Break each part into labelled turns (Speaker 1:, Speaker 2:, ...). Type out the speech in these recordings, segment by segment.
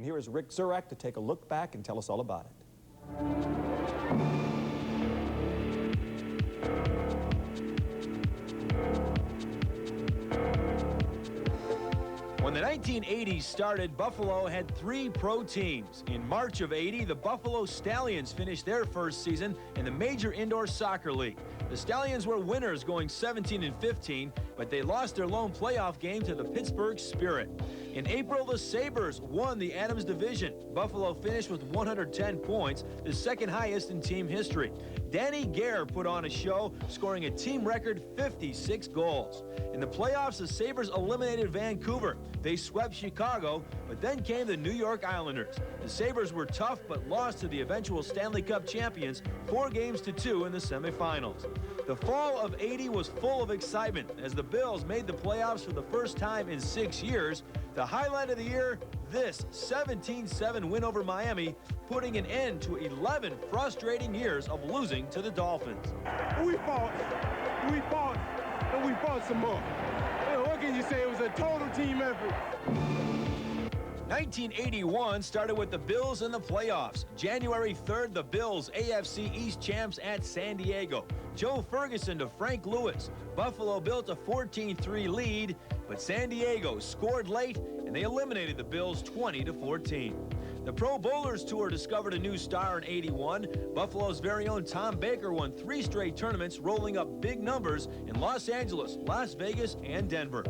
Speaker 1: And here is Rick Zurak to take a look back and tell us all about it.
Speaker 2: When the 1980s started, Buffalo had 3 pro teams. In March of '80, the Buffalo Stallions finished their first season in the Major Indoor Soccer League. The Stallions were winners, going 17-15, but they lost their lone playoff game to the Pittsburgh Spirit. In April, the Sabres won the Adams Division. Buffalo finished with 110 points, the second highest in team history. Danny Gare put on a show, scoring a team record 56 goals. In the playoffs, the Sabres eliminated Vancouver. They swept Chicago, but then came the New York Islanders. The Sabres were tough, but lost to the eventual Stanley Cup champions 4-2 in the semifinals. The fall of '80 was full of excitement as the Bills made the playoffs for the first time in 6 years. The highlight of the year, this 17-7 win over Miami, putting an end to 11 frustrating years of losing to the Dolphins.
Speaker 3: We fought, and we fought some more. What can you say? It was a total team effort.
Speaker 2: 1981 started with the Bills in the playoffs. January 3rd, the Bills, AFC East champs at San Diego. Joe Ferguson to Frank Lewis. Buffalo built a 14-3 lead, but San Diego scored late, and they eliminated the Bills 20-14. The Pro Bowlers Tour discovered a new star in '81. Buffalo's very own Tom Baker won 3 straight tournaments, rolling up big numbers in Los Angeles, Las Vegas, and Denver.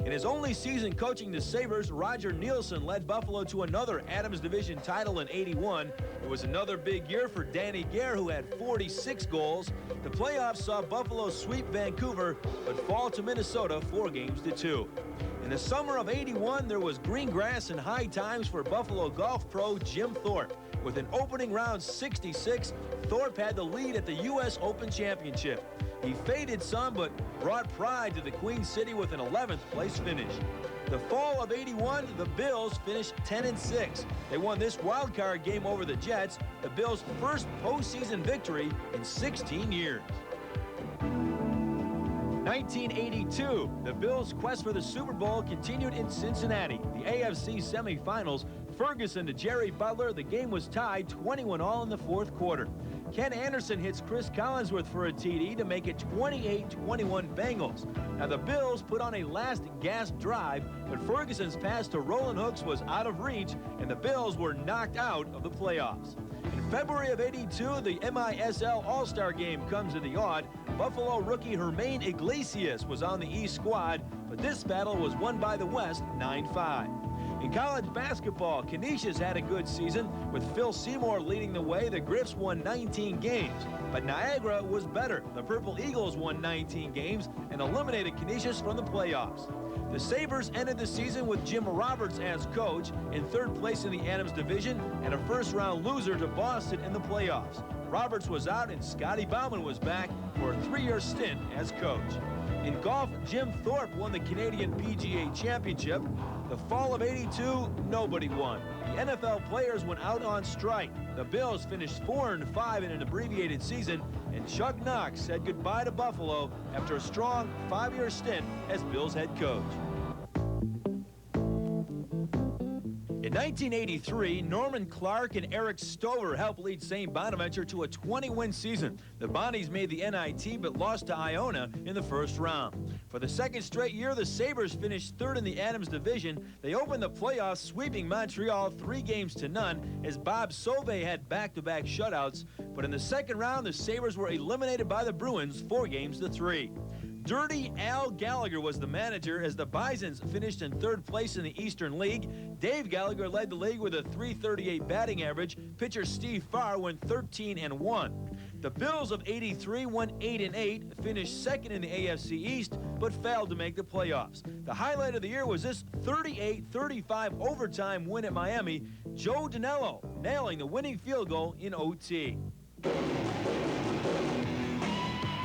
Speaker 2: In his only season coaching the Sabres, Roger Nielsen led Buffalo to another Adams Division title in '81. It was another big year for Danny Gare, who had 46 goals. The playoffs saw Buffalo sweep Vancouver, but fall to Minnesota 4-2. In the summer of '81, there was green grass and high times for Buffalo golf pro Jim Thorpe. With an opening round 66, Thorpe had the lead at the U.S. Open Championship. He faded some, but brought pride to the Queen City with an 11th place finish. The fall of '81, the Bills finished 10-6. They won this wild card game over the Jets, the Bills' first postseason victory in 16 years. 1982, the Bills' quest for the Super Bowl continued in Cincinnati. The AFC semifinals, Ferguson to Jerry Butler. The game was tied 21-all in the fourth quarter. Ken Anderson hits Chris Collinsworth for a TD to make it 28-21 Bengals. Now the Bills put on a last gasp drive, but Ferguson's pass to Roland Hooks was out of reach, and the Bills were knocked out of the playoffs. In February of '82, the MISL All-Star Game comes in the odd. Buffalo rookie Jermaine Iglesias was on the East squad, but this battle was won by the West 9-5. In college basketball, Canisius had a good season. With Phil Seymour leading the way, the Griffs won 19 games. But Niagara was better. The Purple Eagles won 19 games and eliminated Canisius from the playoffs. The Sabres ended the season with Jim Roberts as coach, in 3rd place in the Adams Division, and a first-round loser to Boston in the playoffs. Roberts was out, and Scotty Bauman was back for a 3-year stint as coach. In golf, Jim Thorpe won the Canadian PGA Championship. The fall of '82, nobody won. The NFL players went out on strike. The Bills finished 4-5 in an abbreviated season, and Chuck Knox said goodbye to Buffalo after a strong 5-year stint as Bills head coach. In 1983, Norman Clark and Eric Stover helped lead St. Bonaventure to a 20-win season. The Bonnies made the NIT but lost to Iona in the first round. For the second straight year, the Sabres finished 3rd in the Adams Division. They opened the playoffs sweeping Montreal 3-0 as Bob Sauvé had back-to-back shutouts. But in the second round, the Sabres were eliminated by the Bruins 4-3. Dirty Al Gallagher was the manager as the Bisons finished in 3rd place in the Eastern League. Dave Gallagher led the league with a .338 batting average. Pitcher Steve Farr went 13-1. The Bills of '83 won 8-8, finished 2nd in the AFC East, but failed to make the playoffs. The highlight of the year was this 38-35 overtime win at Miami. Joe Danello nailing the winning field goal in OT.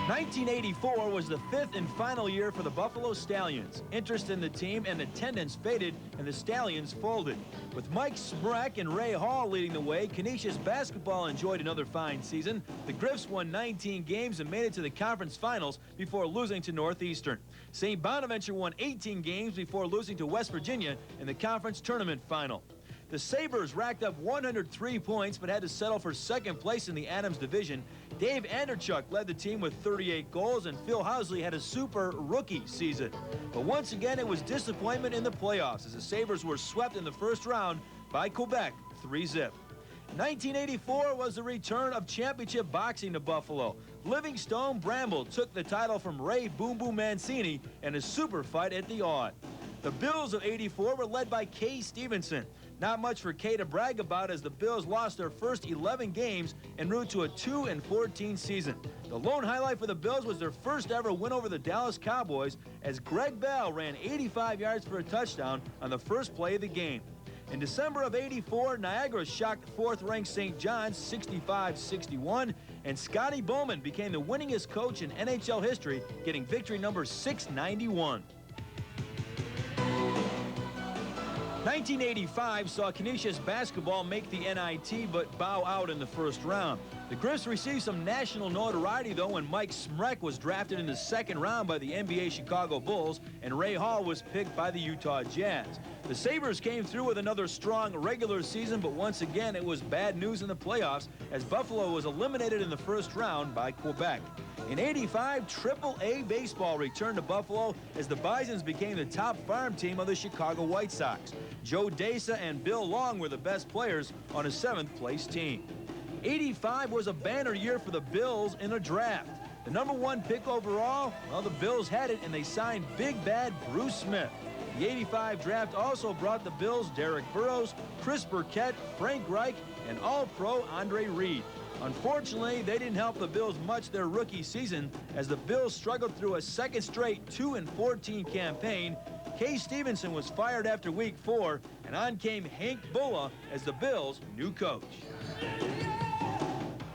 Speaker 2: 1984 was the 5th and final year for the Buffalo Stallions. Interest in the team and attendance faded, and the Stallions folded. With Mike Smrek and Ray Hall leading the way, Canisius basketball enjoyed another fine season. The Griffs won 19 games and made it to the conference finals before losing to Northeastern. St. Bonaventure won 18 games before losing to West Virginia in the conference tournament final. The Sabres racked up 103 points but had to settle for second place in the Adams division. Dave Anderchuk led the team with 38 goals, and Phil Housley had a super rookie season. But once again, it was disappointment in the playoffs as the Sabres were swept in the first round by Quebec 3-0. 1984 was the return of championship boxing to Buffalo. Livingstone Bramble took the title from Ray Boom Boom Mancini in a super fight at the Odd. The Bills of '84 were led by Kay Stevenson. Not much for Kay to brag about as the Bills lost their first 11 games en route to a 2-14 season. The lone highlight for the Bills was their first ever win over the Dallas Cowboys as Greg Bell ran 85 yards for a touchdown on the first play of the game. In December of '84, Niagara shocked fourth-ranked St. John's 65-61, and Scotty Bowman became the winningest coach in NHL history, getting victory number 691. 1985 saw Canisius basketball make the NIT but bow out in the first round. The Griffs received some national notoriety, though, when Mike Smrek was drafted in the second round by the NBA Chicago Bulls and Ray Hall was picked by the Utah Jazz. The Sabres came through with another strong regular season, but once again it was bad news in the playoffs as Buffalo was eliminated in the first round by Quebec. In '85, Triple-A baseball returned to Buffalo as the Bisons became the top farm team of the Chicago White Sox. Joe Desa and Bill Long were the best players on a seventh-place team. '85 was a banner year for the Bills in a draft. The #1 pick overall, well, the Bills had it, and they signed Big Bad Bruce Smith. The '85 draft also brought the Bills Derek Burrows, Chris Burkett, Frank Reich, and All-Pro Andre Reed. Unfortunately, they didn't help the Bills much their rookie season as the Bills struggled through a second straight 2-14 campaign. Kay Stevenson was fired after week 4, and on came Hank Bulla as the Bills' new coach.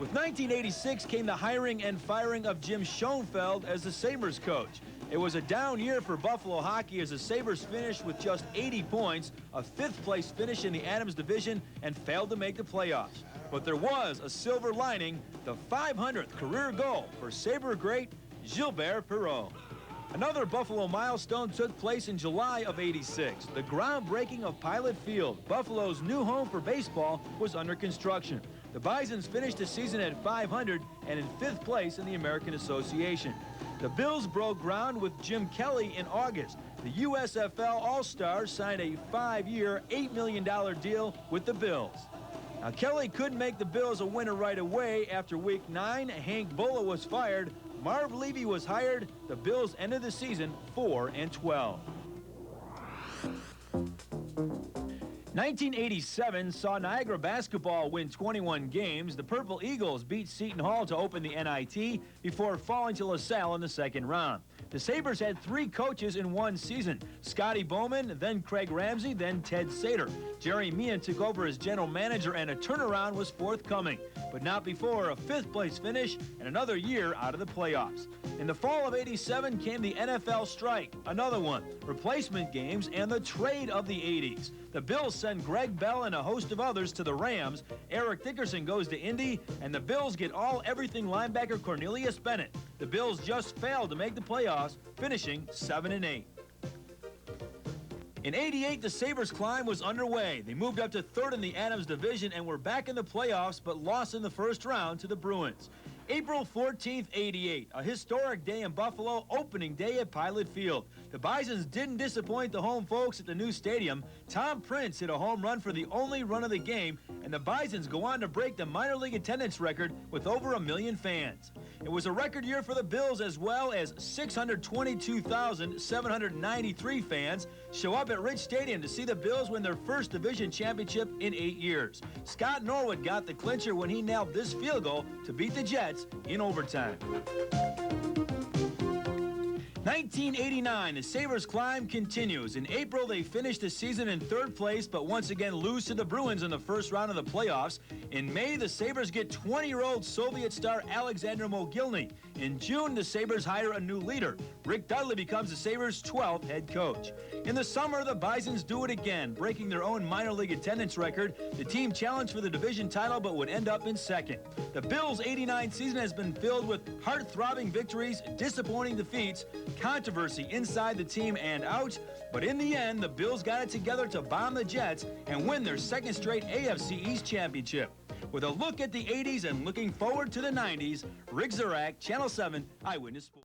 Speaker 2: With 1986 came the hiring and firing of Jim Schoenfeld as the Sabres coach. It was a down year for Buffalo hockey as the Sabres finished with just 80 points, a fifth-place finish in the Adams division, and failed to make the playoffs. But there was a silver lining, the 500th career goal for Sabre great Gilbert Perreault. Another Buffalo milestone took place in July of '86. The groundbreaking of Pilot Field, Buffalo's new home for baseball, was under construction. The Bisons finished the season at 500 and in 5th place in the American Association. The Bills broke ground with Jim Kelly in August. The USFL All-Stars signed a 5-year, $8 million deal with the Bills. Now, Kelly couldn't make the Bills a winner right away. After week 9, Hank Bulla was fired. Marv Levy was hired. The Bills ended the season 4-12. 1987 saw Niagara basketball win 21 games. The Purple Eagles beat Seton Hall to open the NIT before falling to LaSalle in the second round. The Sabres had 3 coaches in one season: Scotty Bowman, then Craig Ramsey, then Ted Sater. Jerry Meehan took over as general manager, and a turnaround was forthcoming, but not before a 5th-place finish and another year out of the playoffs. In the fall of '87 came the NFL strike, another one, replacement games, and the trade of the '80s. The Bills send Greg Bell and a host of others to the Rams. Eric Dickerson goes to Indy, and the Bills get all-everything linebacker Cornelius Bennett. The Bills just failed to make the playoffs, finishing 7-8. In '88, the Sabres' climb was underway. They moved up to 3rd in the Adams division and were back in the playoffs, but lost in the first round to the Bruins. April 14th, '88, a historic day in Buffalo, opening day at Pilot Field. The Bisons didn't disappoint the home folks at the new stadium. Tom Prince hit a home run for the only run of the game, and the Bisons go on to break the minor league attendance record with over 1 million fans. It was a record year for the Bills, as well as 622,793 fans show up at Rich Stadium to see the Bills win their first division championship in 8 years. Scott Norwood got the clincher when he nailed this field goal to beat the Jets in overtime. 1989, the Sabres' climb continues. In April, they finished the season in 3rd place, but once again lose to the Bruins in the first round of the playoffs. In May, the Sabres get 20-year-old Soviet star Alexander Mogilny. In June, the Sabres hire a new leader. Rick Dudley becomes the Sabres' 12th head coach. In the summer, the Bisons do it again, breaking their own minor league attendance record. The team challenged for the division title but would end up in second. The Bills' '89 season has been filled with heart-throbbing victories, disappointing defeats, controversy inside the team and out. But in the end, the Bills got it together to bomb the Jets and win their second straight AFC East championship. With a look at the 80s and looking forward to the 90s, Rick Zurak, Channel 7 Eyewitness Sports.